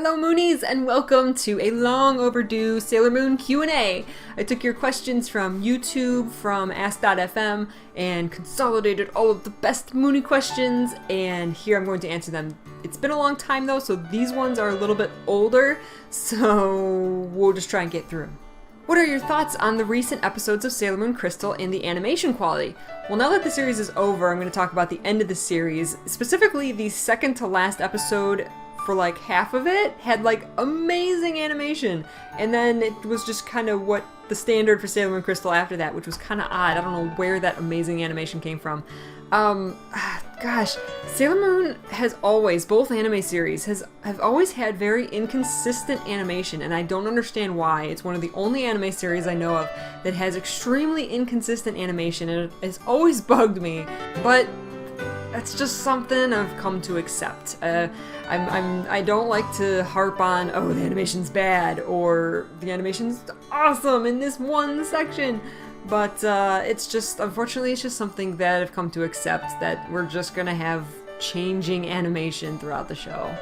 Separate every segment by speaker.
Speaker 1: Hello Moonies, and welcome to a long overdue Sailor Moon Q&A. I took your questions from YouTube, from Ask.fm, and consolidated all of the best Moonie questions, and here I'm going to answer them. It's been a long time though, so these ones are a little bit older, so we'll just try and get through them. What are your thoughts on the recent episodes of Sailor Moon Crystal and the animation quality? Well, now that the series is over, I'm going to talk about the end of the series, specifically the second to last episode. For like half of it had like amazing animation, and then it was just kind of what the standard for Sailor Moon Crystal after that, which was kind of odd. I don't know where that amazing animation came from. Gosh, Sailor Moon has always, both anime series have always had very inconsistent animation, and I don't understand why. It's one of the only anime series I know of that has extremely inconsistent animation, and it has always bugged me, but that's just something I've come to accept. I don't like to harp on, oh, the animation's bad, or the animation's awesome in this one section, but it's just, unfortunately, it's just something that I've come to accept, that we're just gonna have changing animation throughout the show.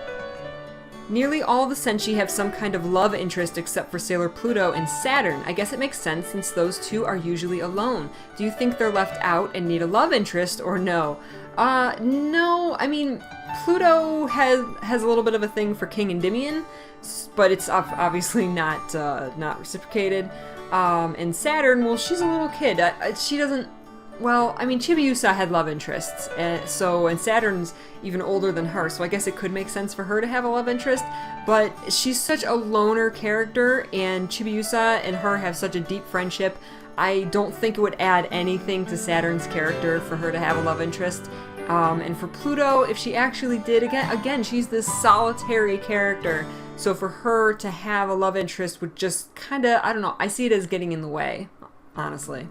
Speaker 1: Nearly all the Senshi have some kind of love interest except for Sailor Pluto and Saturn. I guess it makes sense since those two are usually alone. Do you think they're left out and need a love interest, or no? No, I mean, Pluto has a little bit of a thing for King Endymion, but it's obviously not reciprocated. And Saturn, well, she's a little kid. She doesn't, well, I mean, Chibiusa had love interests, and Saturn's even older than her, so I guess it could make sense for her to have a love interest, but she's such a loner character, and Chibiusa and her have such a deep friendship. I don't think it would add anything to Saturn's character for her to have a love interest. And for Pluto, if she actually did, again, she's this solitary character, so for her to have a love interest would just kinda, I don't know, I see it as getting in the way, honestly.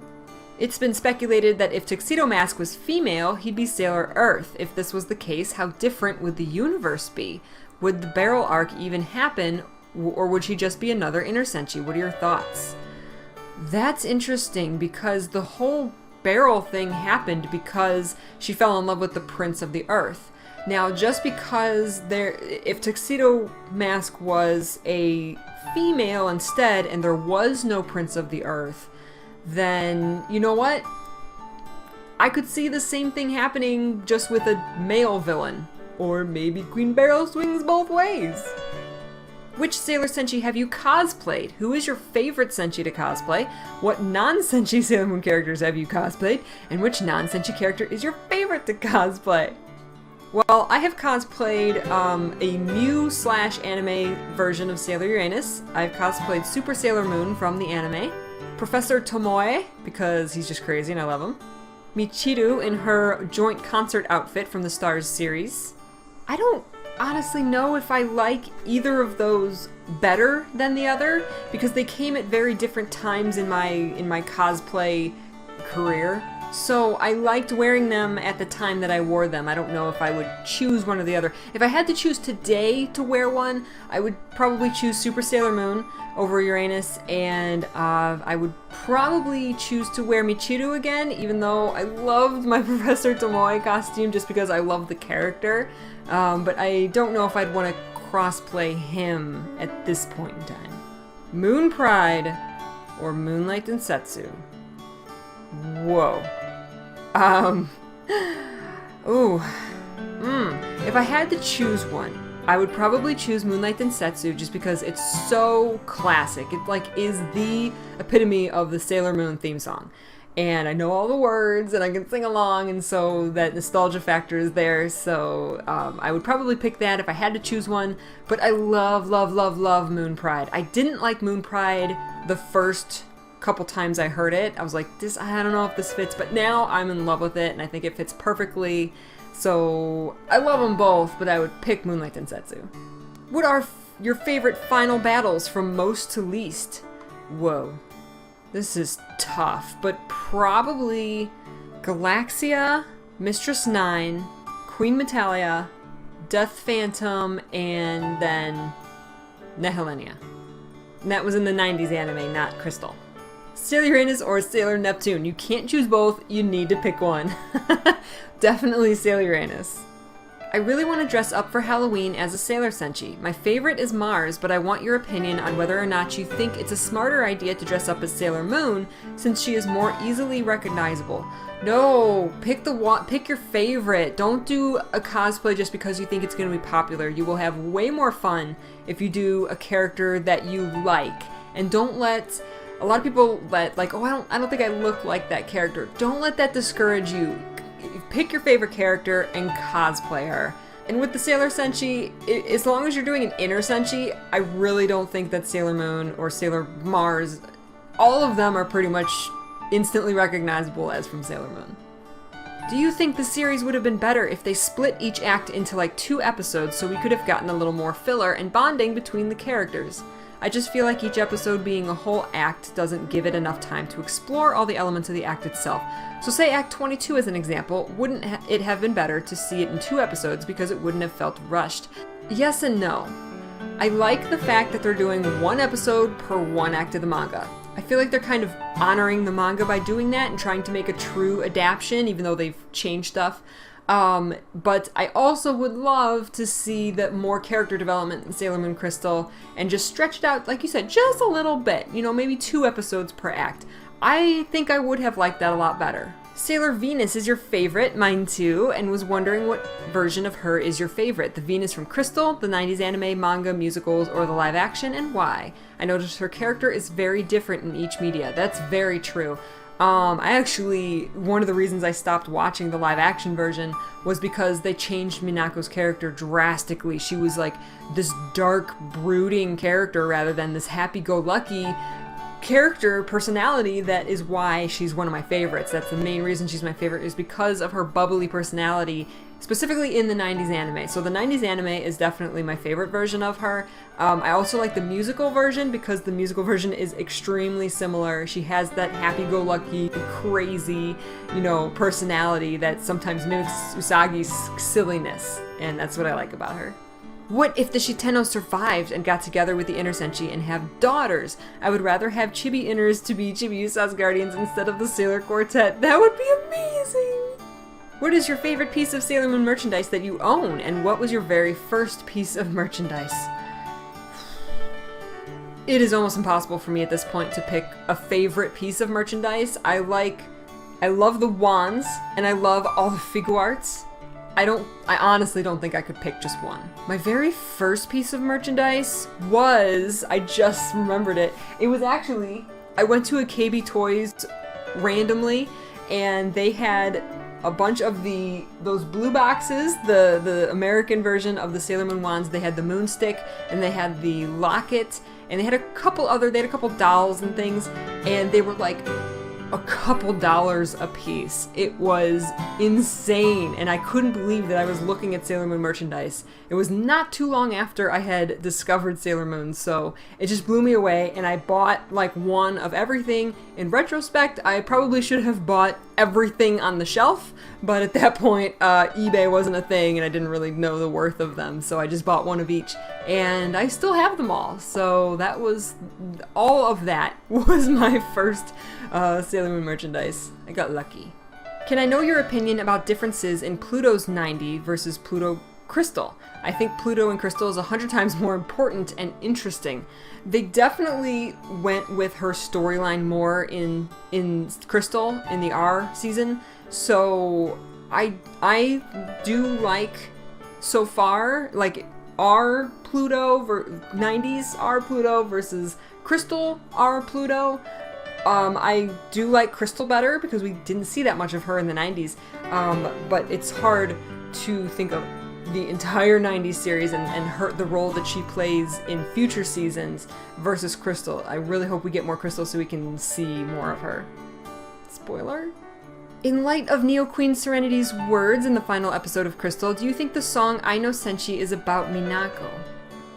Speaker 1: It's been speculated that if Tuxedo Mask was female, he'd be Sailor Earth. If this was the case, how different would the universe be? Would the barrel arc even happen, or would she just be another inner Senshi? What are your thoughts? That's interesting, because the whole barrel thing happened because she fell in love with the Prince of the Earth. Now, just because if Tuxedo Mask was a female instead, and there was no Prince of the Earth, then, you know what? I could see the same thing happening just with a male villain. Or maybe Queen Beryl swings both ways. Which Sailor Senshi have you cosplayed? Who is your favorite Senshi to cosplay? What non-Senshi Sailor Moon characters have you cosplayed? And which non-Senshi character is your favorite to cosplay? Well, I have cosplayed a Mew/anime version of Sailor Uranus. I've cosplayed Super Sailor Moon from the anime. Professor Tomoe, because he's just crazy and I love him. Michiru in her joint concert outfit from the Stars series. I don't honestly know if I like either of those better than the other, because they came at very different times in my cosplay career. So I liked wearing them at the time that I wore them. I don't know if I would choose one or the other. If I had to choose today to wear one, I would probably choose Super Sailor Moon over Uranus, and I would probably choose to wear Michiru again, even though I loved my Professor Tomoe costume just because I love the character. But I don't know if I'd want to crossplay him at this point in time. Moon Pride or Moonlight Densetsu? Whoa. If I had to choose one, I would probably choose Moonlight Densetsu just because it's so classic. It like is the epitome of the Sailor Moon theme song. And I know all the words and I can sing along, and so that nostalgia factor is there, so I would probably pick that if I had to choose one. But I love, love, love, love Moon Pride. I didn't like Moon Pride the first couple times I heard it. I was like, I don't know if this fits, but now I'm in love with it and I think it fits perfectly. So I love them both, but I would pick Moonlight Densetsu. What are your favorite final battles from most to least? Whoa. This is tough, but probably Galaxia, Mistress 9, Queen Metalia, Death Phantom, and then Nehelenia. And that was in the 90s anime, not Crystal. Sailor Uranus or Sailor Neptune. You can't choose both, you need to pick one. Definitely Sailor Uranus. I really want to dress up for Halloween as a Sailor Senshi. My favorite is Mars, but I want your opinion on whether or not you think it's a smarter idea to dress up as Sailor Moon, since she is more easily recognizable. No, pick your favorite. Don't do a cosplay just because you think it's going to be popular. You will have way more fun if you do a character that you like. And don't let... A lot of people let, like, oh, I don't think I look like that character. Don't let that discourage you. Pick your favorite character and cosplay her. And with the Sailor Senshi, as long as you're doing an inner Senshi, I really don't think that Sailor Moon or Sailor Mars, all of them are pretty much instantly recognizable as from Sailor Moon. Do you think the series would have been better if they split each act into like 2 episodes so we could have gotten a little more filler and bonding between the characters? I just feel like each episode being a whole act doesn't give it enough time to explore all the elements of the act itself. So say Act 22 as an example, wouldn't it have been better to see it in 2 episodes because it wouldn't have felt rushed? Yes and no. I like the fact that they're doing 1 episode per 1 act of the manga. I feel like they're kind of honoring the manga by doing that and trying to make a true adaptation, even though they've changed stuff. But I also would love to see that more character development in Sailor Moon Crystal and just stretch it out, like you said, just a little bit. You know, maybe 2 episodes per act. I think I would have liked that a lot better. Sailor Venus is your favorite, mine too, and was wondering what version of her is your favorite. The Venus from Crystal, the 90s anime, manga, musicals, or the live action, and why? I noticed her character is very different in each media. That's very true. One of the reasons I stopped watching the live action version was because they changed Minako's character drastically. She was like this dark, brooding character rather than this happy-go-lucky character personality. That is why she's one of my favorites. That's the main reason she's my favorite, is because of her bubbly personality, specifically in the 90s anime. So the 90s anime is definitely my favorite version of her. I also like the musical version because the musical version is extremely similar. She has that happy-go-lucky, crazy, personality that sometimes mimics Usagi's silliness, and that's what I like about her. What if the Shiteno survived and got together with the Inner Senshi and have daughters? I would rather have Chibi Inners to be Chibiusa's guardians instead of the Sailor Quartet. That would be amazing! What is your favorite piece of Sailor Moon merchandise that you own? And what was your very first piece of merchandise? It is almost impossible for me at this point to pick a favorite piece of merchandise. I love the wands, and I love all the figuarts. I honestly don't think I could pick just one. My very first piece of merchandise was, I just remembered it. It was actually, I went to a KB Toys randomly, and they had a bunch of those blue boxes, the American version of the Sailor Moon wands. They had the moon stick, and they had the locket, and they had a couple dolls and things, and they were like a couple dollars a piece. It was insane, and I couldn't believe that I was looking at Sailor Moon merchandise. It was not too long after I had discovered Sailor Moon, so it just blew me away, and I bought like one of everything. In retrospect, I probably should have bought everything on the shelf, but at that point, eBay wasn't a thing, and I didn't really know the worth of them, so I just bought one of each, and I still have them all. So that was, all of that was my first Sailor Moon merchandise. I got lucky. Can I know your opinion about differences in Pluto's 90 versus Pluto Crystal? I think Pluto and Crystal is 100 times more important and interesting. They definitely went with her storyline more in Crystal in the R season, so I do like so far like R Pluto 90s R Pluto versus Crystal R Pluto. I do like Crystal better because we didn't see that much of her in the 90s, but it's hard to think of the entire 90s series and the role that she plays in future seasons versus Crystal. I really hope we get more Crystal so we can see more of her. Spoiler? In light of Neo Queen Serenity's words in the final episode of Crystal, do you think the song I No Senshi is about Minako?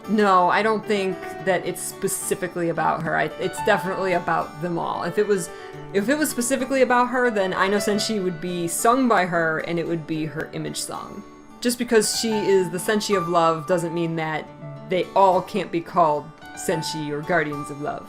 Speaker 1: No, I don't think that it's specifically about her. It's definitely about them all. If it was specifically about her, then I No Senshi would be sung by her, and it would be her image song. Just because she is the Senshi of love doesn't mean that they all can't be called Senshi or Guardians of Love.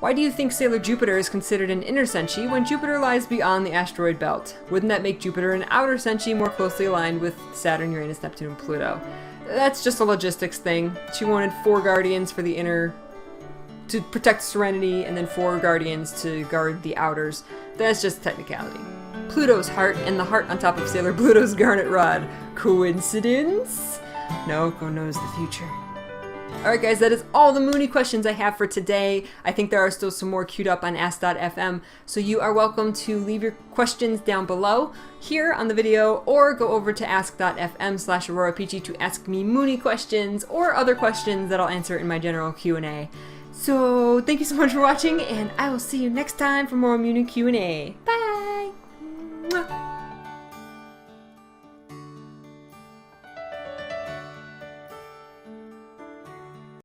Speaker 1: Why do you think Sailor Jupiter is considered an inner Senshi when Jupiter lies beyond the asteroid belt? Wouldn't that make Jupiter an outer Senshi more closely aligned with Saturn, Uranus, Neptune, and Pluto? That's just a logistics thing. She wanted 4 guardians for the inner to protect Serenity, and then 4 guardians to guard the outers. That's just technicality. Pluto's heart, and the heart on top of Sailor Pluto's Garnet Rod. Coincidence? Naoko knows the future. Alright guys, that is all the Moony questions I have for today. I think there are still some more queued up on Ask.fm, so you are welcome to leave your questions down below here on the video, or go over to ask.fm/AuroraPeachy to ask me Moony questions, or other questions that I'll answer in my general Q&A. So, thank you so much for watching, and I will see you next time for more Moony Q&A. Bye!